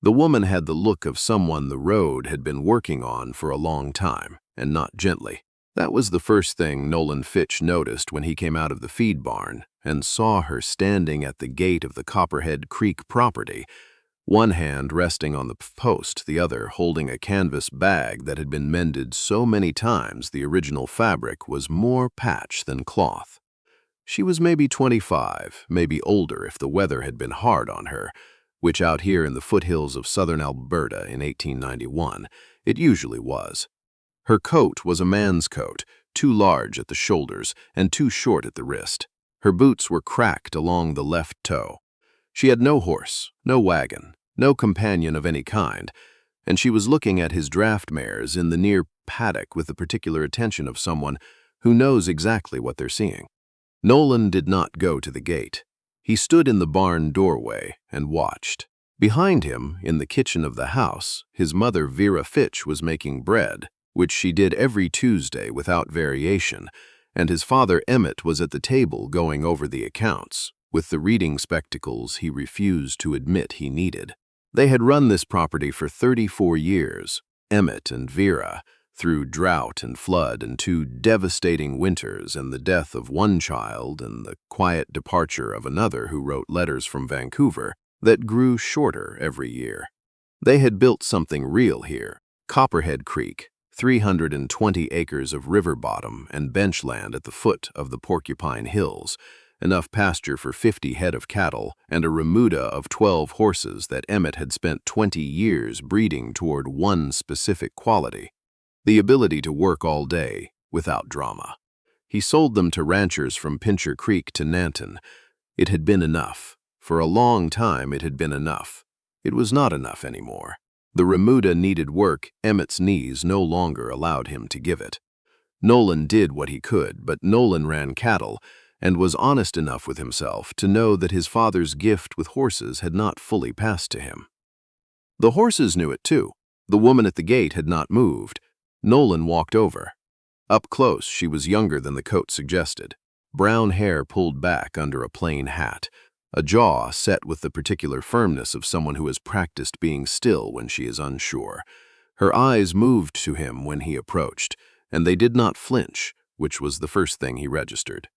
The woman had the look of someone the road had been working on for a long time, and not gently. That was the first thing Nolan Fitch noticed when he came out of the feed barn and saw her standing at the gate of the Copperhead Creek property, one hand resting on the post, the other holding a canvas bag that had been mended so many times the original fabric was more patch than cloth. She was maybe 25, maybe older if the weather had been hard on her, which out here in the foothills of southern Alberta in 1891, it usually was. Her coat was a man's coat, too large at the shoulders and too short at the wrist. Her boots were cracked along the left toe. She had no horse, no wagon, no companion of any kind, and she was looking at his draft mares in the near paddock with the particular attention of someone who knows exactly what they're seeing. Nolan did not go to the gate. He stood in the barn doorway and watched. Behind him, in the kitchen of the house, his mother Vera Fitch was making bread, which she did every Tuesday without variation, and his father Emmett was at the table going over the accounts, with the reading spectacles he refused to admit he needed. They had run this property for 34 years, Emmett and Vera, through drought and flood and 2 devastating winters and the death of one child and the quiet departure of another who wrote letters from Vancouver that grew shorter every year. They had built something real here, Copperhead Creek, 320 acres of river bottom and benchland at the foot of the Porcupine Hills, enough pasture for 50 head of cattle and a remuda of 12 horses that Emmett had spent 20 years breeding toward one specific quality, the ability to work all day without drama. He sold them to ranchers from Pincher Creek to Nanton. It had been enough. For a long time it had been enough. It was not enough anymore. The remuda needed work Emmett's knees no longer allowed him to give it. Nolan did what he could, but Nolan ran cattle and was honest enough with himself to know that his father's gift with horses had not fully passed to him. The horses knew it too. The woman at the gate had not moved. Nolan walked over. Up close, she was younger than the coat suggested. Brown hair pulled back under a plain hat, a jaw set with the particular firmness of someone who has practiced being still when she is unsure. Her eyes moved to him when he approached, and they did not flinch, which was the first thing he registered.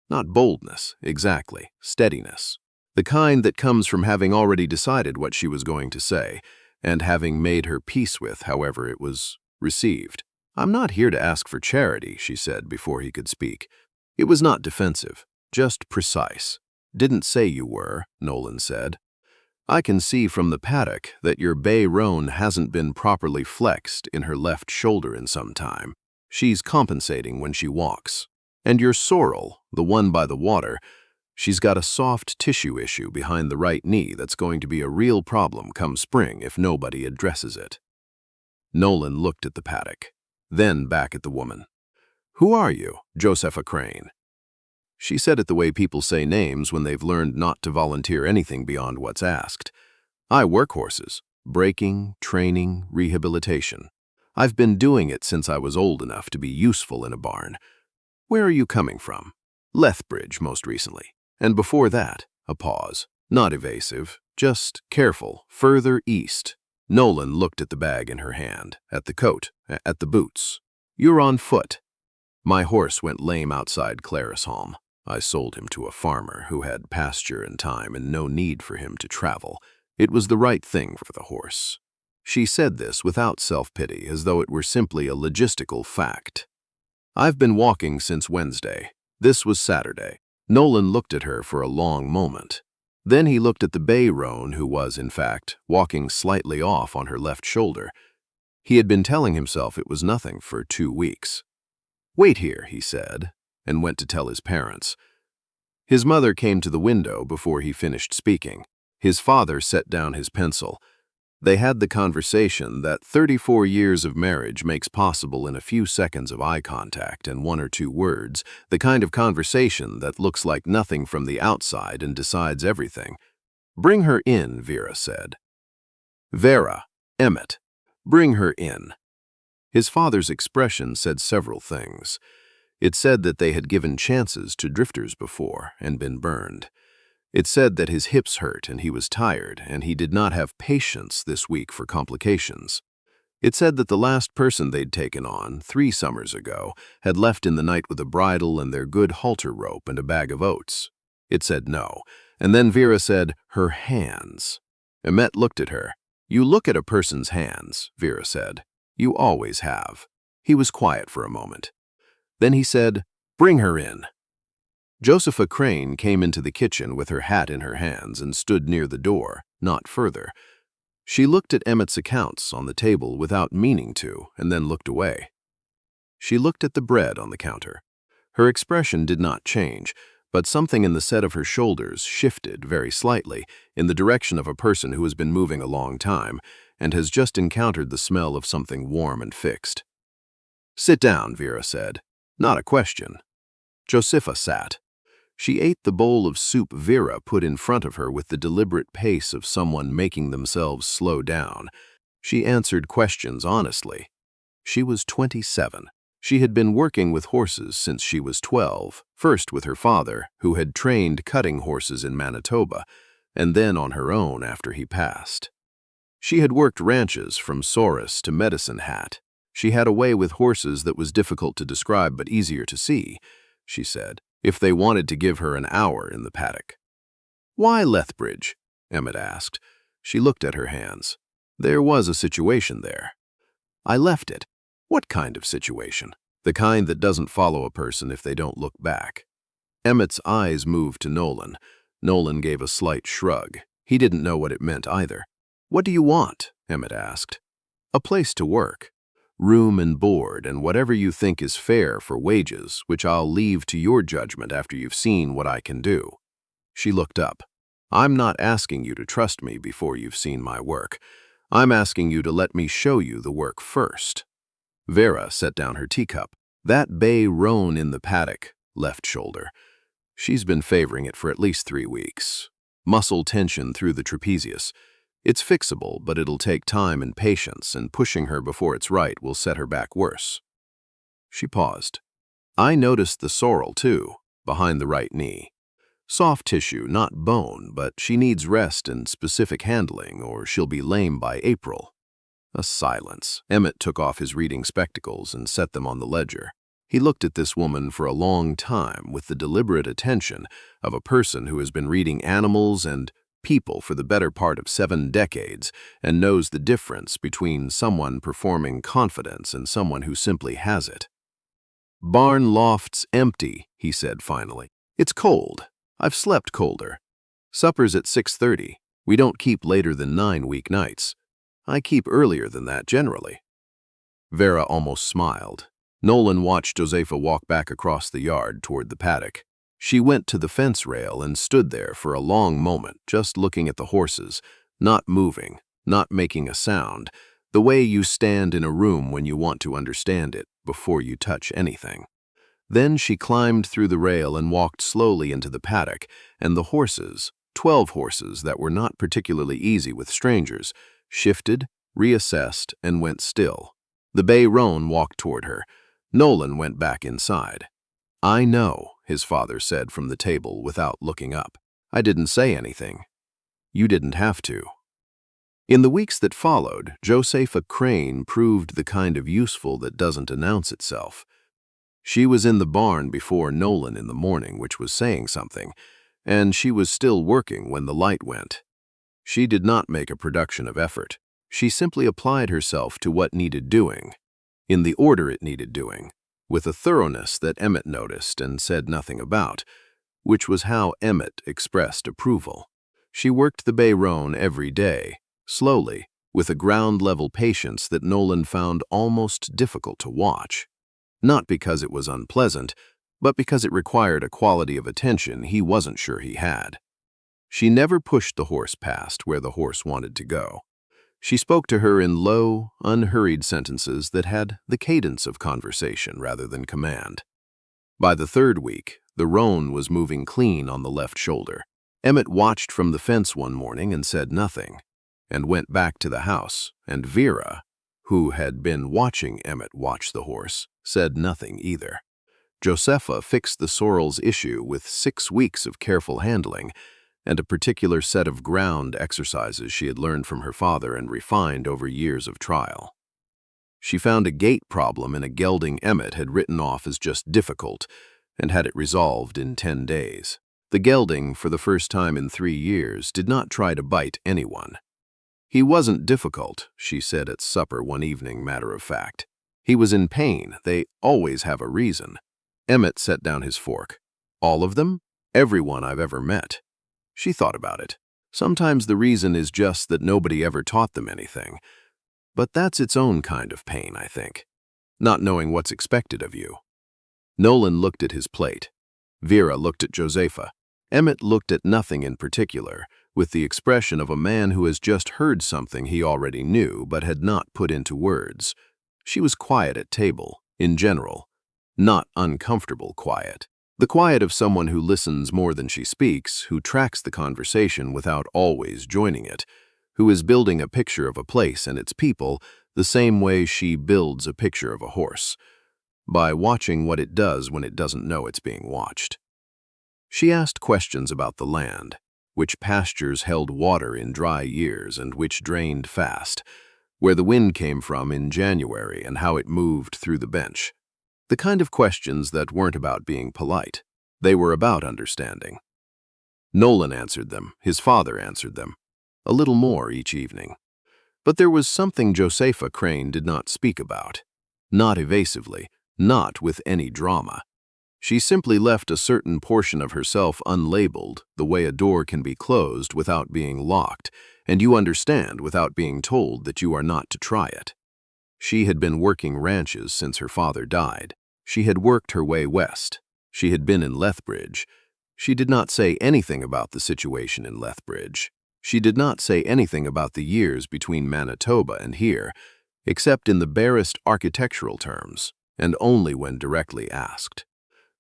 Not boldness, exactly, steadiness. The kind that comes from having already decided what she was going to say, and having made her peace with however it was received. "I'm not here to ask for charity," she said before he could speak. It was not defensive, just precise. "Didn't say you were," Nolan said. "I can see from the paddock that your bay roan hasn't been properly flexed in her left shoulder in some time. She's compensating when she walks. And your sorrel, the one by the water, she's got a soft tissue issue behind the right knee that's going to be a real problem come spring if nobody addresses it." Nolan looked at the paddock, then back at the woman. "Who are you, Josepha Crane?" She said it the way people say names when they've learned not to volunteer anything beyond what's asked. "I work horses, breaking, training, rehabilitation. I've been doing it since I was old enough to be useful in a barn. Where are you coming from?" "Lethbridge, most recently. And before that," a pause. Not evasive, just careful, further east. Nolan looked at the bag in her hand, at the coat, at the boots. "You're on foot." "My horse went lame outside Clarisholm. I sold him to a farmer who had pasture and time and no need for him to travel. It was the right thing for the horse." She said this without self-pity, as though it were simply a logistical fact. "I've been walking since Wednesday. This was Saturday." Nolan looked at her for a long moment. Then he looked at the bay roan who was, in fact, walking slightly off on her left shoulder. He had been telling himself it was nothing for 2 weeks. "Wait here," he said, and went to tell his parents. His mother came to the window before he finished speaking. His father set down his pencil. They had the conversation that 34 years of marriage makes possible in a few seconds of eye contact and 1 or 2 words, the kind of conversation that looks like nothing from the outside and decides everything. "Bring her in," Vera said. "Vera, Emmett, bring her in." His father's expression said several things. It said that they had given chances to drifters before and been burned. It said that his hips hurt and he was tired, and he did not have patience this week for complications. It said that the last person they'd taken on, 3 summers ago, had left in the night with a bridle and their good halter rope and a bag of oats. It said no, and then Vera said, "Her hands." Emmett looked at her. "You look at a person's hands," Vera said. "You always have." He was quiet for a moment. Then he said, "Bring her in." Josepha Crane came into the kitchen with her hat in her hands and stood near the door, not further. She looked at Emmett's accounts on the table without meaning to, and then looked away. She looked at the bread on the counter. Her expression did not change, but something in the set of her shoulders shifted very slightly in the direction of a person who has been moving a long time and has just encountered the smell of something warm and fixed. "Sit down," Vera said. "Not a question." Josepha sat. She ate the bowl of soup Vera put in front of her with the deliberate pace of someone making themselves slow down. She answered questions honestly. She was 27. She had been working with horses since she was 12, first with her father, who had trained cutting horses in Manitoba, and then on her own after he passed. She had worked ranches from Souris to Medicine Hat. She had a way with horses that was difficult to describe but easier to see, she said, if they wanted to give her an hour in the paddock. "Why Lethbridge?" Emmett asked. She looked at her hands. There was a situation there. "I left it." "What kind of situation?" "The kind that doesn't follow a person if they don't look back." Emmett's eyes moved to Nolan. Nolan gave a slight shrug. He didn't know what it meant either. "What do you want?" Emmett asked. "A place to work. Room and board, and whatever you think is fair for wages, which I'll leave to your judgment after you've seen what I can do." She looked up. "I'm not asking you to trust me before you've seen my work. I'm asking you to let me show you the work first." Vera set down her teacup. "That bay roan in the paddock, left shoulder. She's been favoring it for at least 3 weeks. Muscle tension through the trapezius. It's fixable, but it'll take time and patience, and pushing her before it's right will set her back worse." She paused. "I noticed the sorrel, too, behind the right knee. Soft tissue, not bone, but she needs rest and specific handling, or she'll be lame by April." A silence. Emmett took off his reading spectacles and set them on the ledger. He looked at this woman for a long time with the deliberate attention of a person who has been reading animals and people for the better part of 7 decades and knows the difference between someone performing confidence and someone who simply has it. "Barn loft's empty," he said finally. "It's cold. I've slept colder. Supper's at 6:30. We don't keep later than 9 weeknights. I keep earlier than that generally." Vera almost smiled. Nolan watched Josepha walk back across the yard toward the paddock. She went to the fence rail and stood there for a long moment, just looking at the horses, not moving, not making a sound, the way you stand in a room when you want to understand it before you touch anything. Then she climbed through the rail and walked slowly into the paddock, and the horses, 12 horses that were not particularly easy with strangers, shifted, reassessed, and went still. The bay roan walked toward her. Nolan went back inside. "I know," his father said from the table without looking up. "I didn't say anything. You didn't have to." In the weeks that followed, Josepha Crane proved the kind of useful that doesn't announce itself. She was in the barn before Nolan in the morning, which was saying something, and she was still working when the light went. She did not make a production of effort. She simply applied herself to what needed doing, in the order it needed doing, with a thoroughness that Emmett noticed and said nothing about, which was how Emmett expressed approval. She worked the bay roan every day, slowly, with a ground-level patience that Nolan found almost difficult to watch. Not because it was unpleasant, but because it required a quality of attention he wasn't sure he had. She never pushed the horse past where the horse wanted to go. She spoke to her in low, unhurried sentences that had the cadence of conversation rather than command. By the 3rd week, the roan was moving clean on the left shoulder. Emmett watched from the fence one morning and said nothing, and went back to the house, and Vera, who had been watching Emmett watch the horse, said nothing either. Josepha fixed the sorrel's issue with 6 weeks of careful handling, and a particular set of ground exercises she had learned from her father and refined over years of trial. She found a gait problem in a gelding Emmett had written off as just difficult, and had it resolved in 10 days. The gelding, for the first time in 3 years, did not try to bite anyone. He wasn't difficult, she said at supper one evening, matter of fact. He was in pain. They always have a reason. Emmett set down his fork. All of them? Everyone I've ever met. She thought about it. Sometimes the reason is just that nobody ever taught them anything. But that's its own kind of pain, I think. Not knowing what's expected of you. Nolan looked at his plate. Vera looked at Josepha. Emmett looked at nothing in particular, with the expression of a man who has just heard something he already knew but had not put into words. She was quiet at table, in general. Not uncomfortable quiet. The quiet of someone who listens more than she speaks, who tracks the conversation without always joining it, who is building a picture of a place and its people the same way she builds a picture of a horse, by watching what it does when it doesn't know it's being watched. She asked questions about the land, which pastures held water in dry years and which drained fast, where the wind came from in January and how it moved through the bench. The kind of questions that weren't about being polite. They were about understanding. Nolan answered them, his father answered them, a little more each evening. But there was something Josepha Crane did not speak about. Not evasively, not with any drama. She simply left a certain portion of herself unlabeled, the way a door can be closed without being locked, and you understand without being told that you are not to try it. She had been working ranches since her father died. She had worked her way west. She had been in Lethbridge. She did not say anything about the situation in Lethbridge. She did not say anything about the years between Manitoba and here, except in the barest architectural terms, and only when directly asked.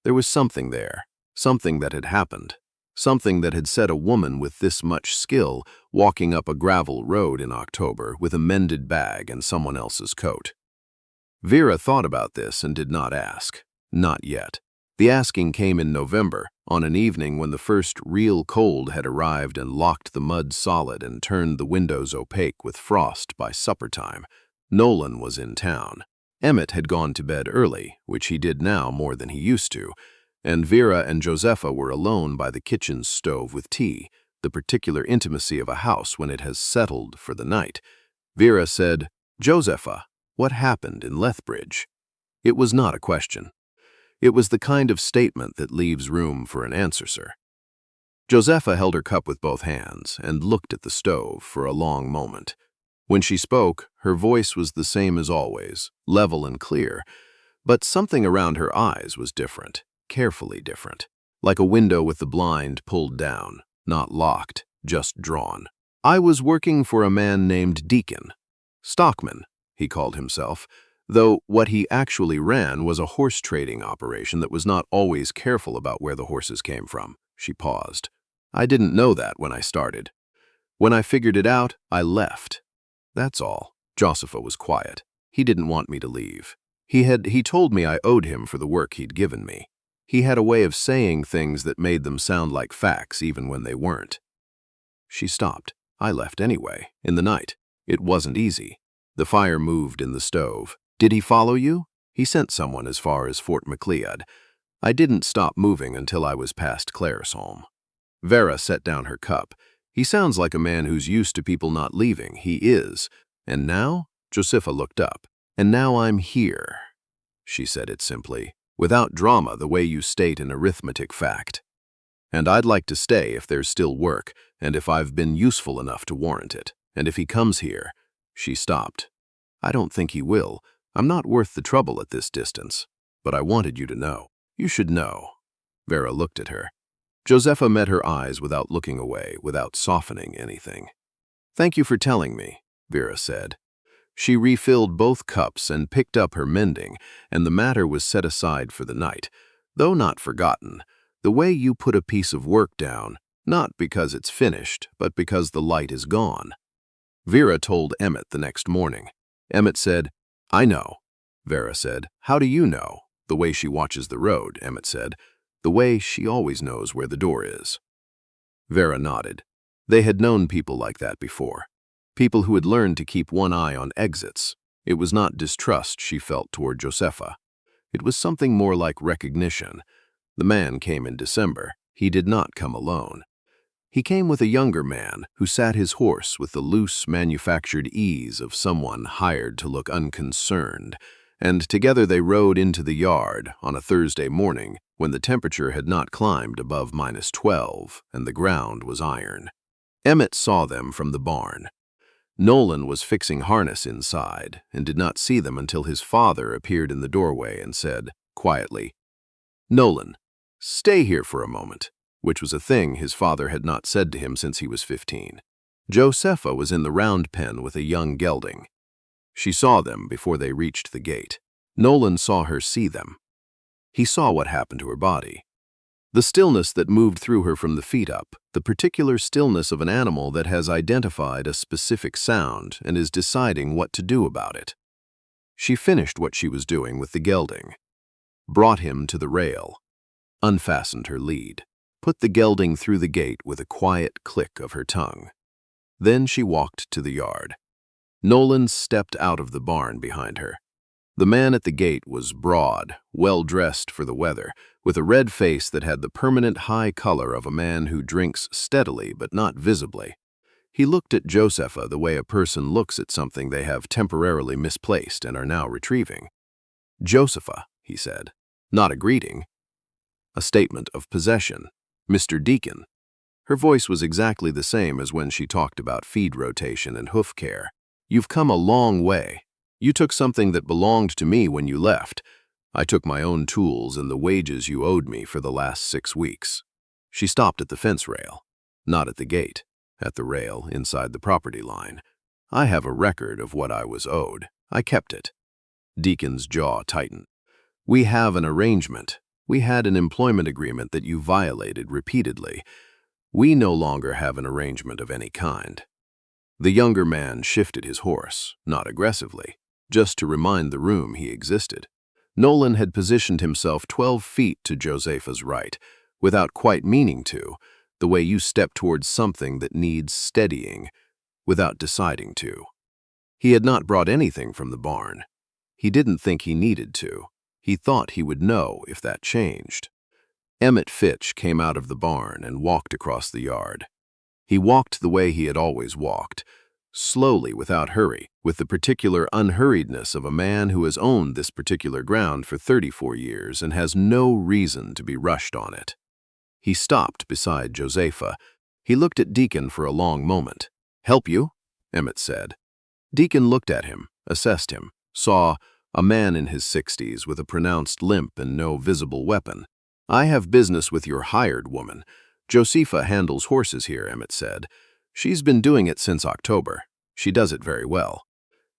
There was something there, something that had happened, something that had set a woman with this much skill walking up a gravel road in October with a mended bag and someone else's coat. Vera thought about this and did not ask. Not yet. The asking came in November, on an evening when the first real cold had arrived and locked the mud solid and turned the windows opaque with frost by supper time. Nolan was in town. Emmett had gone to bed early, which he did now more than he used to, and Vera and Josepha were alone by the kitchen stove with tea, the particular intimacy of a house when it has settled for the night. Vera said, "Josepha, what happened in Lethbridge?" It was not a question. It was the kind of statement that leaves room for an answer, sir. Josepha held her cup with both hands and looked at the stove for a long moment. When she spoke, her voice was the same as always, level and clear, but something around her eyes was different, carefully different, like a window with the blind pulled down, not locked, just drawn. "I was working for a man named Deacon. Stockman, he called himself, though what he actually ran was a horse trading operation that was not always careful about where the horses came from." She paused. "I didn't know that when I started. When I figured it out, I left. That's all." Josepha was quiet. "He didn't want me to leave. He told me I owed him for the work he'd given me. He had a way of saying things that made them sound like facts even when they weren't." She stopped. "I left anyway, in the night. It wasn't easy." The fire moved in the stove. "Did he follow you?" "He sent someone as far as Fort Macleod. I didn't stop moving until I was past Claresholm." Vera set down her cup. "He sounds like a man who's used to people not leaving. He is. And now?" Josepha looked up. "And now I'm here." She said it simply, without drama, the way you state an arithmetic fact. "And I'd like to stay if there's still work, and if I've been useful enough to warrant it. And if he comes here." She stopped. "I don't think he will. I'm not worth the trouble at this distance. But I wanted you to know. You should know." Vera looked at her. Josepha met her eyes without looking away, without softening anything. "Thank you for telling me," Vera said. She refilled both cups and picked up her mending, and the matter was set aside for the night, though not forgotten. The way you put a piece of work down, not because it's finished, but because the light is gone. Vera told Emmett the next morning. Emmett said, "I know." Vera said, "How do you know?" "The way she watches the road," Emmett said. "The way she always knows where the door is." Vera nodded. They had known people like that before. People who had learned to keep one eye on exits. It was not distrust she felt toward Josepha. It was something more like recognition. The man came in December. He did not come alone. He came with a younger man who sat his horse with the loose, manufactured ease of someone hired to look unconcerned, and together they rode into the yard on a Thursday morning when the temperature had not climbed above -12 and the ground was iron. Emmett saw them from the barn. Nolan was fixing harness inside and did not see them until his father appeared in the doorway and said, quietly, "Nolan, stay here for a moment," which was a thing his father had not said to him since he was 15. Josepha was in the round pen with a young gelding. She saw them before they reached the gate. Nolan saw her see them. He saw what happened to her body. The stillness that moved through her from the feet up, the particular stillness of an animal that has identified a specific sound and is deciding what to do about it. She finished what she was doing with the gelding, brought him to the rail, unfastened her lead, put the gelding through the gate with a quiet click of her tongue. Then she walked to the yard. Nolan stepped out of the barn behind her. The man at the gate was broad, well-dressed for the weather, with a red face that had the permanent high color of a man who drinks steadily but not visibly. He looked at Josepha the way a person looks at something they have temporarily misplaced and are now retrieving. "Josepha," he said. Not a greeting, a statement of possession. "Mr. Deacon." Her voice was exactly the same as when she talked about feed rotation and hoof care. "You've come a long way. You took something that belonged to me when you left. I took my own tools and the wages you owed me for the last 6 weeks." She stopped at the fence rail, not at the gate, at the rail inside the property line. "I have a record of what I was owed. I kept it." Deacon's jaw tightened. "We have an arrangement. We had an employment agreement that you violated repeatedly. We no longer have an arrangement of any kind." The younger man shifted his horse, not aggressively, just to remind the room he existed. Nolan had positioned himself 12 feet to Josepha's right, without quite meaning to, the way you step towards something that needs steadying, without deciding to. He had not brought anything from the barn. He didn't think he needed to. He thought he would know if that changed. Emmett Fitch came out of the barn and walked across the yard. He walked the way he had always walked, slowly without hurry, with the particular unhurriedness of a man who has owned this particular ground for 34 years and has no reason to be rushed on it. He stopped beside Josepha. He looked at Deacon for a long moment. "Help you?" Emmett said. Deacon looked at him, assessed him, saw a man in his 60s with a pronounced limp and no visible weapon. "I have business with your hired woman. Josepha handles horses here," Emmett said. "She's been doing it since October. She does it very well.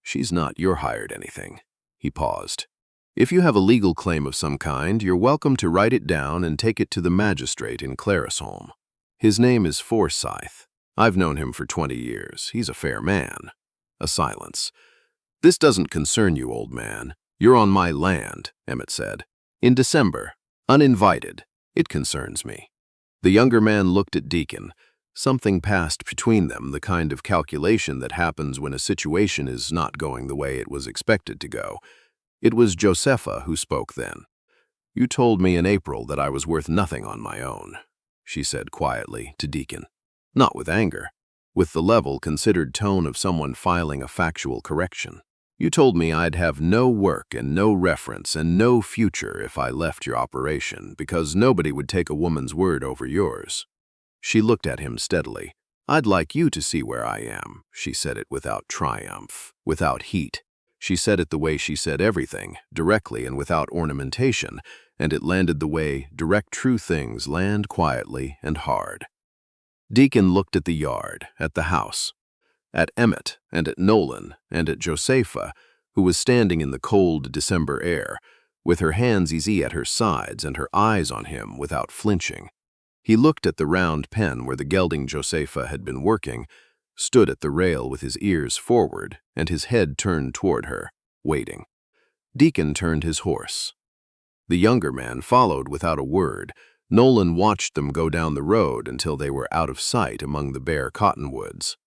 She's not your hired anything." He paused. "If you have a legal claim of some kind, you're welcome to write it down and take it to the magistrate in Clarisholm. His name is Forsyth. I've known him for 20 years. He's a fair man." A silence. "This doesn't concern you, old man. You're on my land," Emmett said. "In December. Uninvited. It concerns me." The younger man looked at Deacon. Something passed between them, the kind of calculation that happens when a situation is not going the way it was expected to go. It was Josepha who spoke then. "You told me in April that I was worth nothing on my own," she said quietly to Deacon. Not with anger, with the level, considered tone of someone filing a factual correction. "You told me I'd have no work and no reference and no future if I left your operation, because nobody would take a woman's word over yours." She looked at him steadily. "I'd like you to see where I am." She said it without triumph, without heat. She said it the way she said everything, directly and without ornamentation, and it landed the way direct true things land quietly and hard. Deacon looked at the yard, at the house, at Emmett and at Nolan and at Josepha, who was standing in the cold December air, with her hands easy at her sides and her eyes on him without flinching. He looked at the round pen where the gelding Josepha had been working, stood at the rail with his ears forward and his head turned toward her, waiting. Deacon turned his horse. The younger man followed without a word, Nolan watched them go down the road until they were out of sight among the bare cottonwoods.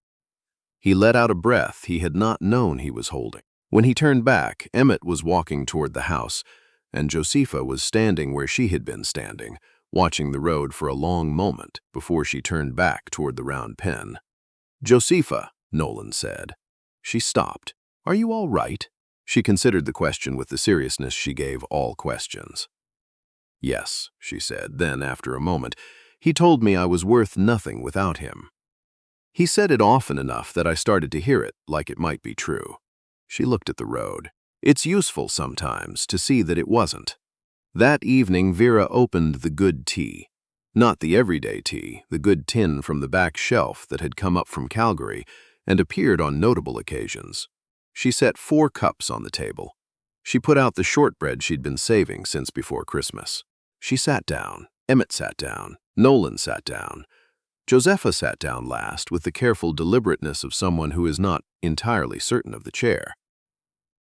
He let out a breath he had not known he was holding. When he turned back, Emmett was walking toward the house, and Josepha was standing where she had been standing, watching the road for a long moment before she turned back toward the round pen. "Josepha," Nolan said. She stopped. "Are you all right?" She considered the question with the seriousness she gave all questions. "Yes," she said. Then, after a moment, "He told me I was worth nothing without him. He said it often enough that I started to hear it like it might be true." She looked at the road. It's useful sometimes to see that it wasn't. That evening, Vera opened the good tea. Not the everyday tea, the good tin from the back shelf that had come up from Calgary and appeared on notable occasions. She set 4 cups on the table. She put out the shortbread she'd been saving since before Christmas. She sat down. Emmett sat down. Nolan sat down. Josepha sat down last with the careful deliberateness of someone who is not entirely certain of the chair.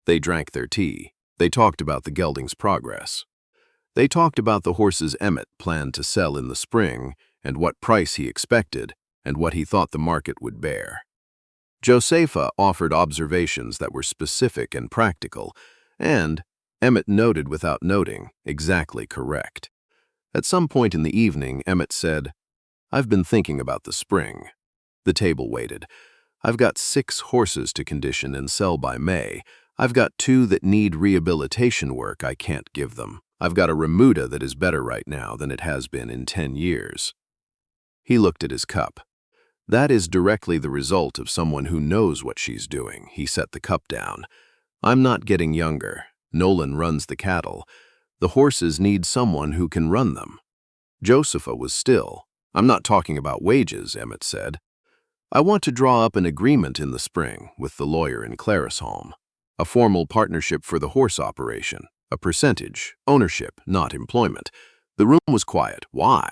They drank their tea. They talked about the gelding's progress. They talked about the horses Emmett planned to sell in the spring and what price he expected and what he thought the market would bear. Josepha offered observations that were specific and practical, and, Emmett noted without noting, exactly correct. At some point in the evening, Emmett said, "I've been thinking about the spring." The table waited. "I've got 6 horses to condition and sell by May. I've got 2 that need rehabilitation work I can't give them. I've got a remuda that is better right now than it has been in 10 years. He looked at his cup. "That is directly the result of someone who knows what she's doing." He set the cup down. "I'm not getting younger. Nolan runs the cattle. The horses need someone who can run them." Josepha was still. "I'm not talking about wages," Emmett said. "I want to draw up an agreement in the spring with the lawyer in Clarisholm. A formal partnership for the horse operation. A percentage, ownership, not employment." The room was quiet. "Why?"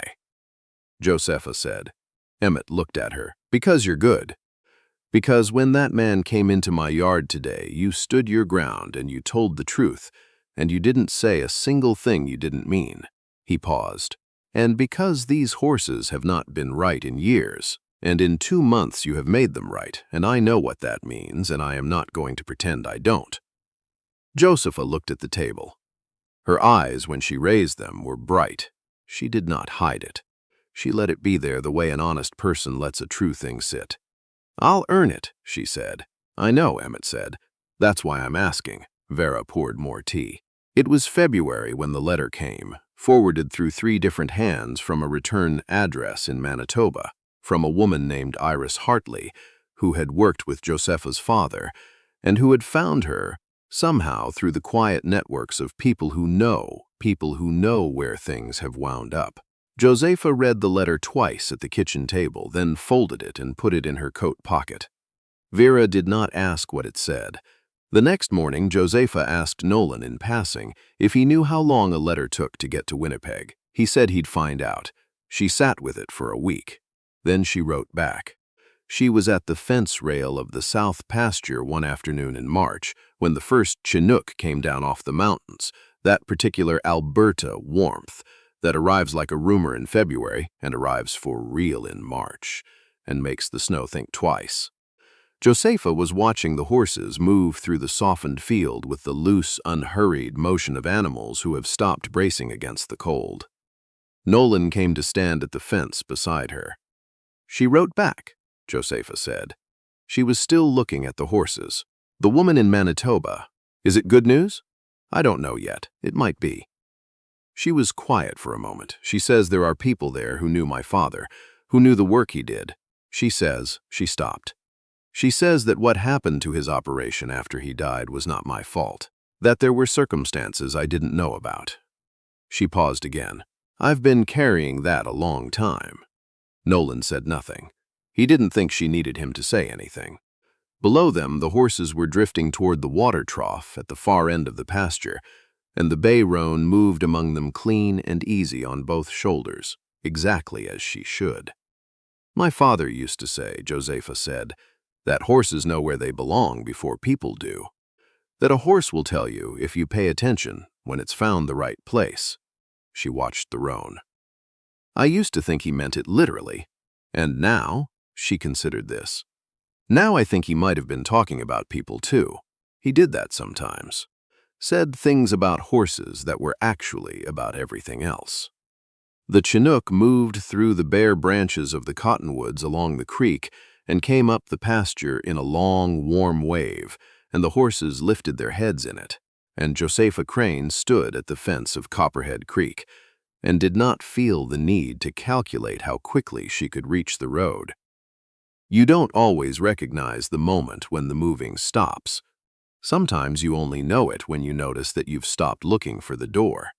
Josepha said. Emmett looked at her. "Because you're good. Because when that man came into my yard today, you stood your ground and you told the truth, and you didn't say a single thing you didn't mean." He paused. "And because these horses have not been right in years, and in 2 months you have made them right, and I know what that means, and I am not going to pretend I don't." Josepha looked at the table. Her eyes, when she raised them, were bright. She did not hide it. She let it be there the way an honest person lets a true thing sit. "I'll earn it," she said. "I know," Emmett said. "That's why I'm asking." Vera poured more tea. It was February when the letter came, forwarded through 3 different hands from a return address in Manitoba, from a woman named Iris Hartley, who had worked with Josepha's father, and who had found her, somehow through the quiet networks of people who know where things have wound up. Josepha read the letter twice at the kitchen table, then folded it and put it in her coat pocket. Vera did not ask what it said. The next morning, Josepha asked Nolan in passing if he knew how long a letter took to get to Winnipeg. He said he'd find out. She sat with it for a week. Then she wrote back. She was at the fence rail of the south pasture one afternoon in March, when the first Chinook came down off the mountains, that particular Alberta warmth that arrives like a rumor in February and arrives for real in March, and makes the snow think twice. Josepha was watching the horses move through the softened field with the loose, unhurried motion of animals who have stopped bracing against the cold. Nolan came to stand at the fence beside her. "She wrote back," Josepha said. She was still looking at the horses. "The woman in Manitoba. Is it good news?" "I don't know yet. It might be." She was quiet for a moment. "She says there are people there who knew my father, who knew the work he did. She says," she stopped. "She says that what happened to his operation after he died was not my fault, that there were circumstances I didn't know about." She paused again. "I've been carrying that a long time." Nolan said nothing. He didn't think she needed him to say anything. Below them, the horses were drifting toward the water trough at the far end of the pasture, and the bay roan moved among them clean and easy on both shoulders, exactly as she should. "My father used to say," Josepha said, "that horses know where they belong before people do. That a horse will tell you, if you pay attention, when it's found the right place." She watched the roan. I used to think he meant it literally. And now, she considered this. Now I think he might have been talking about people too. He did that sometimes. Said things about horses that were actually about everything else. The Chinook moved through the bare branches of the cottonwoods along the creek and came up the pasture in a long, warm wave, and the horses lifted their heads in it, and Josepha Crane stood at the fence of Copperhead Creek and did not feel the need to calculate how quickly she could reach the road. You don't always recognize the moment when the moving stops. Sometimes you only know it when you notice that you've stopped looking for the door.